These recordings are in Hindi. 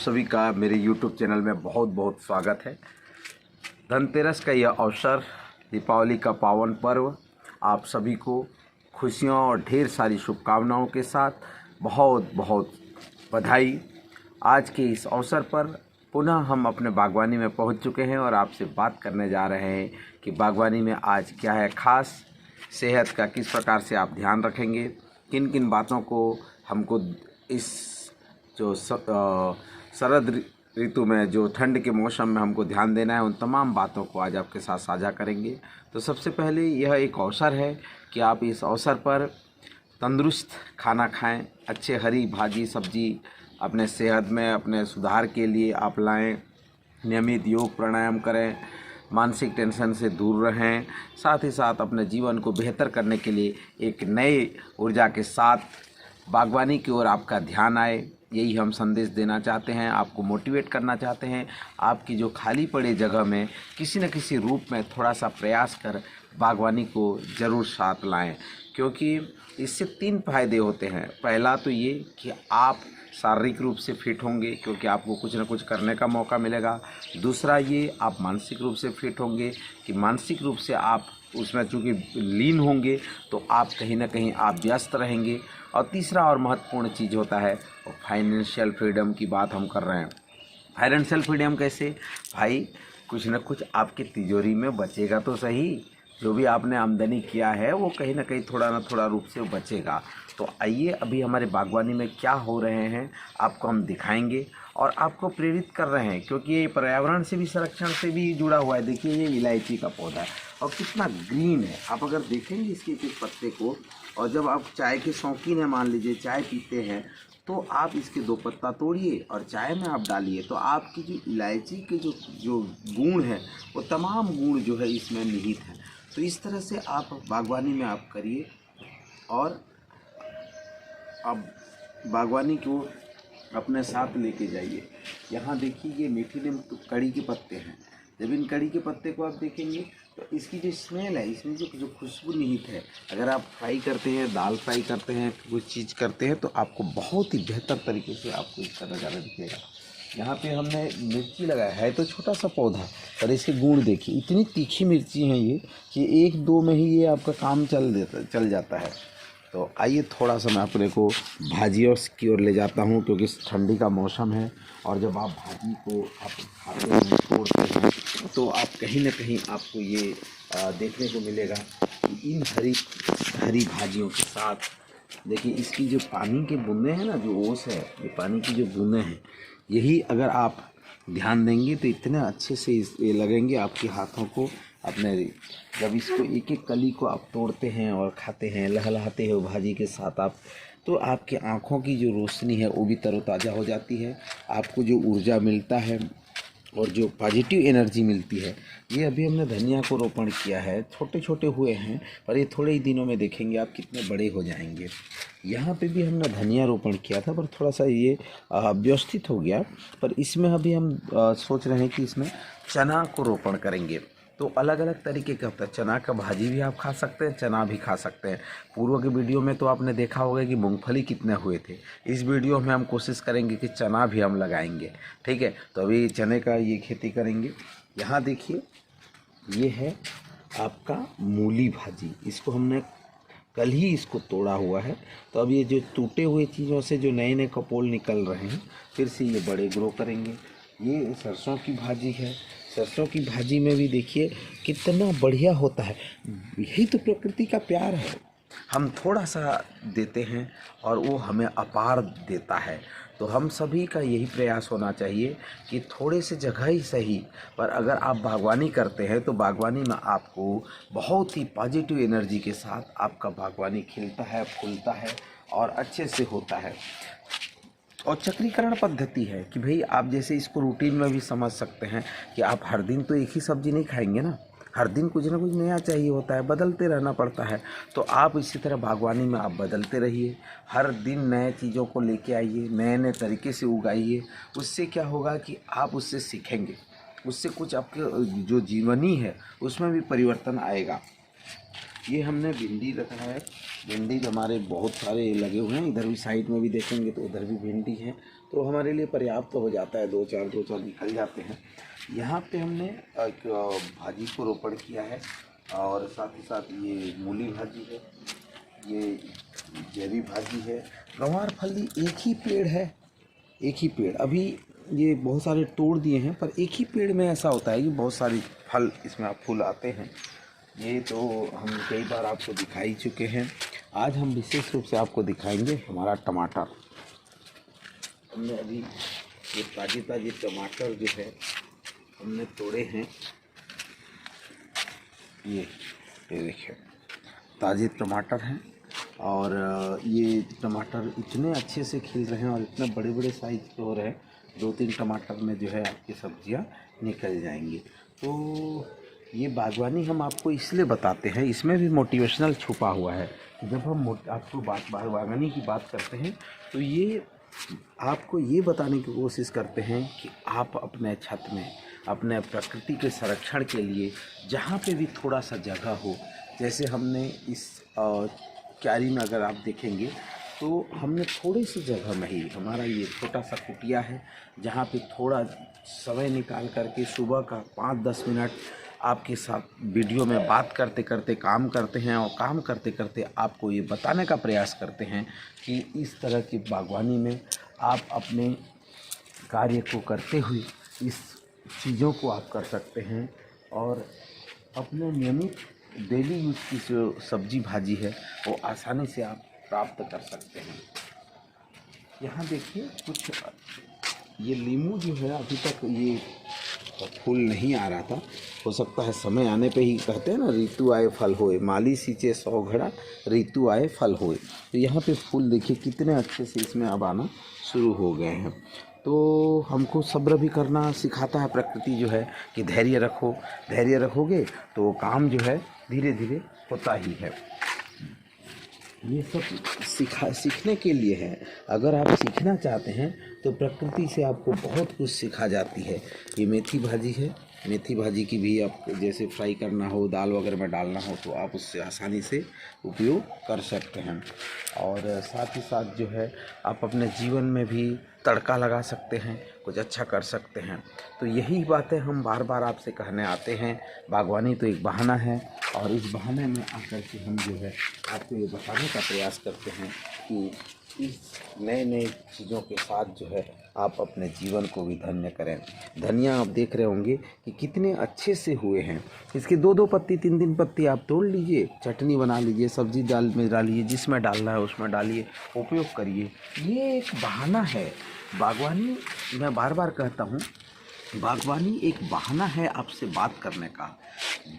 सभी का मेरे YouTube चैनल में बहुत बहुत स्वागत है। धनतेरस का यह अवसर, दीपावली का पावन पर्व, आप सभी को खुशियों और ढेर सारी शुभकामनाओं के साथ बहुत बहुत बधाई। आज के इस अवसर पर पुनः हम अपने बागवानी में पहुंच चुके हैं और आपसे बात करने जा रहे हैं कि बागवानी में आज क्या है खास, सेहत का किस प्रकार से आप ध्यान रखेंगे, किन किन बातों को हमको इस जो शरद ऋतु में, जो ठंड के मौसम में हमको ध्यान देना है, उन तमाम बातों को आज आपके साथ साझा करेंगे। तो सबसे पहले यह एक अवसर है कि आप इस अवसर पर तंदुरुस्त खाना खाएं, अच्छे हरी भाजी सब्जी अपने सेहत में अपने सुधार के लिए आप लाएं, नियमित योग प्राणायाम करें, मानसिक टेंशन से दूर रहें, साथ ही साथ अपने जीवन को बेहतर करने के लिए एक नए ऊर्जा के साथ बागवानी की ओर आपका ध्यान आए। यही हम संदेश देना चाहते हैं, आपको मोटिवेट करना चाहते हैं। आपकी जो खाली पड़े जगह में किसी न किसी रूप में थोड़ा सा प्रयास कर बागवानी को ज़रूर साथ लाएं, क्योंकि इससे 3 फायदे होते हैं। पहला तो ये कि आप शारीरिक रूप से फिट होंगे, क्योंकि आपको कुछ न कुछ करने का मौका मिलेगा। दूसरा ये आप मानसिक रूप से फिट होंगे कि मानसिक रूप से आप उसमें चूँकि लीन होंगे तो आप कहीं ना कहीं आप व्यस्त रहेंगे। और तीसरा और महत्वपूर्ण चीज़ होता है वो फाइनेंशियल फ्रीडम की बात हम कर रहे हैं। फाइनेंशियल फ्रीडम कैसे भाई, कुछ न कुछ आपकी तिजोरी में बचेगा तो सही। जो भी आपने आमदनी किया है वो कहीं ना कहीं थोड़ा ना थोड़ा रूप से बचेगा। तो आइए अभी हमारे बागवानी में क्या हो रहे हैं आपको हम दिखाएंगे और आपको प्रेरित कर रहे हैं, क्योंकि ये पर्यावरण से भी, संरक्षण से भी जुड़ा हुआ है। देखिए ये इलायची का पौधा है और कितना ग्रीन है। आप अगर देखेंगे इसके एक पत्ते को, और जब आप चाय के शौकीन हैं, मान लीजिए चाय पीते हैं, तो आप इसके 2 पत्ता तोड़िए और चाय में आप डालिए, तो आपकी जो इलायची के जो गुण है वो तमाम गुण जो है इसमें निहित है। तो इस तरह से आप बागवानी में आप करिए और अब बागवानी को अपने साथ लेके जाइए। यहाँ देखिए ये मीठी नीम कड़ी के पत्ते हैं। जब इन कड़ी के पत्ते को आप देखेंगे तो इसकी जो स्मेल है, इसमें जो खुशबू निहित है, अगर आप फ्राई करते हैं, दाल फ्राई करते हैं, कुछ चीज़ करते हैं, तो आपको बहुत ही बेहतर तरीके से आपको इसका नज़ारा दिखेगा। यहाँ पे हमने मिर्ची लगाया है, तो छोटा सा पौधा, और इसके गुण देखिए, इतनी तीखी मिर्ची हैं ये कि 1-2 में ही ये आपका काम चल जाता है। तो आइए थोड़ा सा मैं अपने को भाजियों की ओर ले जाता हूँ, क्योंकि ठंडी का मौसम है और जब आप भाजी को आप खाते हैं, तोड़ते हैं, तो आप कहीं ना कहीं आपको ये देखने को मिलेगा कि इन हरी भाजियों के साथ देखिए इसकी जो पानी के बूंदे हैं ना, जो ओस है, ये पानी की जो बूंदे हैं, यही अगर आप ध्यान देंगे तो इतने अच्छे से ये लगेंगे आपके हाथों को। अपने जब इसको एक एक कली को आप तोड़ते हैं और खाते हैं, लहलहाते हो भाजी के साथ आप, तो आपकी आँखों की जो रोशनी है वो भी तरोताज़ा हो जाती है। आपको जो ऊर्जा मिलता है और जो पॉजिटिव एनर्जी मिलती है, ये अभी हमने धनिया को रोपण किया है, छोटे छोटे हुए हैं, पर ये थोड़े ही दिनों में देखेंगे आप कितने बड़े हो जाएंगे। यहाँ पे भी हमने धनिया रोपण किया था, पर थोड़ा सा ये व्यवस्थित हो गया। पर इसमें अभी हम सोच रहे हैं कि इसमें चना को रोपण करेंगे। तो अलग अलग तरीके का होता है। चना का भाजी भी आप खा सकते हैं, चना भी खा सकते हैं। पूर्व के वीडियो में तो आपने देखा होगा कि मूंगफली कितने हुए थे। इस वीडियो में हम कोशिश करेंगे कि चना भी हम लगाएंगे, ठीक है। तो अभी चने का ये खेती करेंगे। यहाँ देखिए ये है आपका मूली भाजी, इसको हमने कल ही इसको तोड़ा हुआ है। तो अब ये जो टूटे हुए चीज़ों से जो नए नए कपोल निकल रहे हैं, फिर से ये बड़े ग्रो करेंगे। ये सरसों की भाजी है। सरसों की भाजी में भी देखिए कितना बढ़िया होता है। यही तो प्रकृति का प्यार है। हम थोड़ा सा देते हैं और वो हमें अपार देता है। तो हम सभी का यही प्रयास होना चाहिए कि थोड़े से जगह ही सही, पर अगर आप बागवानी करते हैं तो बागवानी में आपको बहुत ही पॉजिटिव एनर्जी के साथ आपका बागवानी खिलता है, फूलता है और अच्छे से होता है। और चक्रीकरण पद्धति है कि भाई आप जैसे इसको रूटीन में भी समझ सकते हैं कि आप हर दिन तो एक ही सब्जी नहीं खाएंगे ना, हर दिन कुछ ना कुछ नया चाहिए होता है, बदलते रहना पड़ता है। तो आप इसी तरह बागवानी में आप बदलते रहिए, हर दिन नए चीज़ों को लेके आइए, नए नए तरीके से उगाइए। उससे क्या होगा कि आप उससे सीखेंगे, उससे कुछ आपके जो जीवनी है उसमें भी परिवर्तन आएगा। ये हमने भिंडी रखा है। भिंडी हमारे बहुत सारे लगे हुए हैं, इधर भी साइड में भी देखेंगे तो उधर भी भिंडी है। तो हमारे लिए पर्याप्त हो जाता है, दो चार निकल जाते हैं। यहाँ पे हमने एक भाजी को रोपण किया है और साथ ही साथ ये मूली भाजी है, ये जैवी भाजी है। गंवार फली एक ही पेड़ है, एक ही पेड़, अभी ये बहुत सारे तोड़ दिए हैं, पर एक ही पेड़ में ऐसा होता है कि बहुत सारी फल इसमें आप फूल आते हैं। ये तो हम कई बार आपको दिखा ही चुके हैं। आज हम विशेष रूप से आपको दिखाएंगे हमारा टमाटर। हमने अभी ये ताज़े टमाटर जो है हमने तोड़े हैं। ये देखिए ताज़े टमाटर हैं और ये टमाटर इतने अच्छे से खिल रहे हैं और इतने बड़े बड़े साइज़ के हो रहे हैं, 2-3 टमाटर में जो है आपकी सब्जियां निकल जाएंगी। तो ये बागवानी हम आपको इसलिए बताते हैं, इसमें भी मोटिवेशनल छुपा हुआ है। जब हम आपको बागवानी की बात करते हैं तो ये आपको ये बताने की कोशिश करते हैं कि आप अपने छत में अपने प्रकृति के संरक्षण के लिए जहाँ पे भी थोड़ा सा जगह हो, जैसे हमने इस क्यारी में अगर आप देखेंगे तो हमने थोड़ी सी जगह में ही हमारा ये छोटा सा कुटिया है, जहाँ पे थोड़ा समय निकाल करके सुबह का 5-10 मिनट आपके साथ वीडियो में बात करते करते काम करते हैं और काम करते करते आपको ये बताने का प्रयास करते हैं कि इस तरह की बागवानी में आप अपने कार्य को करते हुए इस चीज़ों को आप कर सकते हैं और अपने नियमित डेली यूज़ की जो सब्जी भाजी है वो आसानी से आप प्राप्त कर सकते हैं। यहाँ देखिए कुछ ये लीमू जो है अभी तक ये फूल नहीं आ रहा था, हो सकता है समय आने पे ही, कहते हैं ना ऋतु आए फल होए, माली सींचे 100 घड़ा ऋतु आए फल होए। तो यहाँ पे फूल देखिए कितने अच्छे से इसमें अब आना शुरू हो गए हैं। तो हमको सब्र भी करना सिखाता है प्रकृति जो है कि धैर्य रखो, धैर्य रखोगे तो काम जो है धीरे धीरे होता ही है। ये सब सीखने के लिए है। अगर आप सीखना चाहते हैं तो प्रकृति से आपको बहुत कुछ सिखा जाती है। ये मेथी भाजी है, मेथी भाजी की भी आप जैसे फ्राई करना हो, दाल वगैरह में डालना हो तो आप उससे आसानी से उपयोग कर सकते हैं। और साथ ही साथ जो है आप अपने जीवन में भी तड़का लगा सकते हैं, कुछ अच्छा कर सकते हैं। तो यही बातें हम बार बार आपसे कहने आते हैं। बागवानी तो एक बहाना है और इस बहाने में आकर के हम जो है आपको ये बताने का प्रयास करते हैं कि इस नए चीज़ों के साथ जो है आप अपने जीवन को भी धन्य करें। धनिया आप देख रहे होंगे कि कितने अच्छे से हुए हैं। इसके 2-2 पत्ती 3-3 पत्ती आप तोड़ लीजिए, चटनी बना लीजिए, सब्जी दाल में डालिए, जिसमें डालना है उसमें डालिए, उपयोग करिए। ये एक बहाना है। बागवानी, मैं बार बार कहता हूँ, बागवानी एक बहाना है आपसे बात करने का।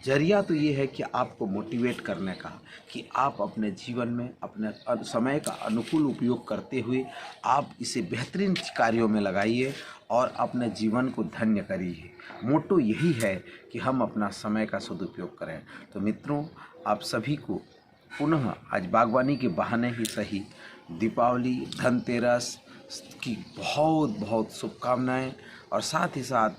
जरिया तो ये है कि आपको मोटिवेट करने का कि आप अपने जीवन में अपने समय का अनुकूल उपयोग करते हुए आप इसे बेहतरीन कार्यों में लगाइए और अपने जीवन को धन्य करिए। मोटो यही है कि हम अपना समय का सदुपयोग करें। तो मित्रों, आप सभी को पुनः आज बागवानी के बहाने ही सही दीपावली, धनतेरस की बहुत बहुत शुभकामनाएं। और साथ ही साथ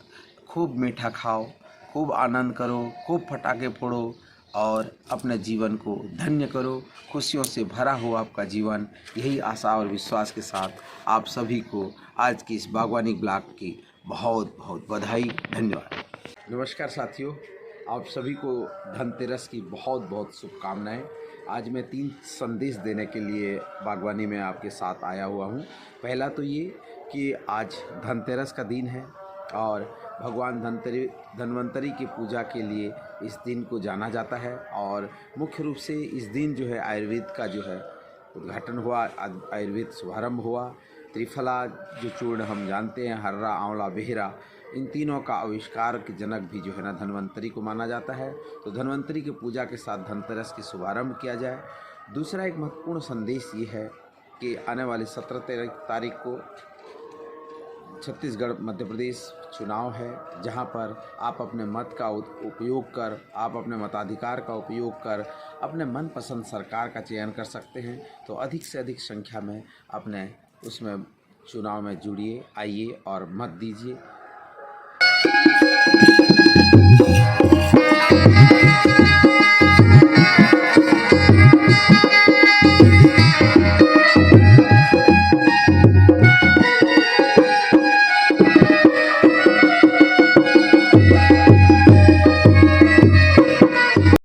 खूब मीठा खाओ, खूब आनंद करो, खूब पटाखे फोड़ो और अपने जीवन को धन्य करो। खुशियों से भरा हो आपका जीवन, यही आशा और विश्वास के साथ आप सभी को आज की इस बागवानी ब्लॉग की बहुत बहुत बधाई, धन्यवाद। नमस्कार साथियों, आप सभी को धनतेरस की बहुत बहुत शुभकामनाएं। आज मैं 3 संदेश देने के लिए बागवानी में आपके साथ आया हुआ हूं। पहला तो ये कि आज धनतेरस का दिन है और भगवान धन्वंतरी की पूजा के लिए इस दिन को जाना जाता है। और मुख्य रूप से इस दिन जो है आयुर्वेद का जो है उद्घाटन हुआ, आयुर्वेद शुभारंभ हुआ। त्रिफला जो चूर्ण हम जानते हैं, हर्रा, आंवला, बेहरा, इन तीनों का आविष्कार के जनक भी जो है ना धन्वंतरी को माना जाता है। तो धन्वंतरी की पूजा के साथ धनतेरस की शुभारंभ किया जाए। दूसरा एक महत्वपूर्ण संदेश ये है कि आने वाली 17 तारीख को छत्तीसगढ़ मध्य प्रदेश चुनाव है, जहां पर आप अपने मत का उपयोग कर, आप अपने मताधिकार का उपयोग कर अपने मनपसंद सरकार का चयन कर सकते हैं। तो अधिक से अधिक संख्या में अपने उसमें चुनाव में जुड़िए, आइए और मत दीजिए।